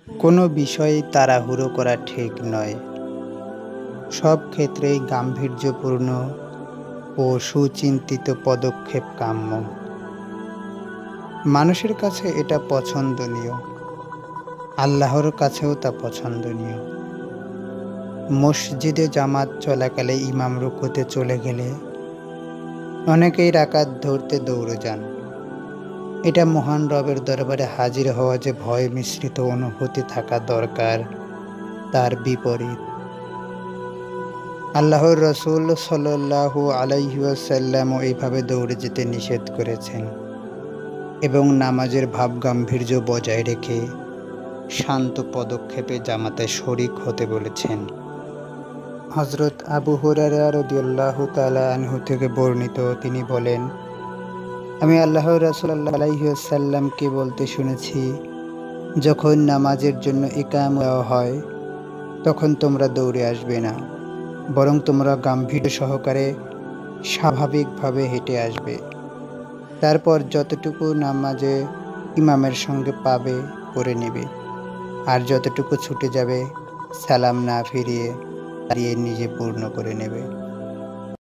কোনো বিষয়ে তাড়াহুড়ো করা ঠিক নয়। সব ক্ষেত্রেই গাম্ভীর্যপূর্ণ ও সুচিন্তিত পদক্ষেপ কাম্য। মানুষের কাছে এটা পছন্দনীয়, আল্লাহর কাছেও তা পছন্দনীয়। মসজিদে জামাত চলাকালে ইমাম রুকুতে চলে গেলে অনেকেই রাকাত ধরতে দৌড়ে যান। এটা মহান রবের দরবারে হাজির হওয়া যে ভয় মিশ্রিত অনুভূতি থাকা দরকার, তার বিপরীত। আল্লাহর রসূল সাল্লাল্লাহু আলাইহি ওয়াসাল্লামও এইভাবে দৌড়ে যেতে নিষেধ করেছেন এবং নামাজের ভাবগাম্ভীর্য বজায় রেখে শান্ত পদক্ষেপে জামাতে শরিক হতে বলেছেন। হযরত আবু হুরায়রা রাদিয়াল্লাহু তাআলা আনহু থেকে বর্ণিত, তিনি বলেন, আমি আল্লাহর রাসূল সাল্লাল্লাহু আলাইহি ওয়াসাল্লামকে বলতে শুনেছি, যখন নামাজের জন্য ইকামত দেওয়া হয় তখন তোমরা দৌড়ে আসবে না, বরং তোমরা গাম্ভীর্য সহকারে স্বাভাবিকভাবে হেঁটে আসবে। তারপর যতটুকু নামাজে ইমামের সঙ্গে পাবে পড়ে নেবে, আর যতটুকু ছুটে যাবে সালাম না ফিরিয়ে দাঁড়িয়ে নিজে পূর্ণ করে নেবে।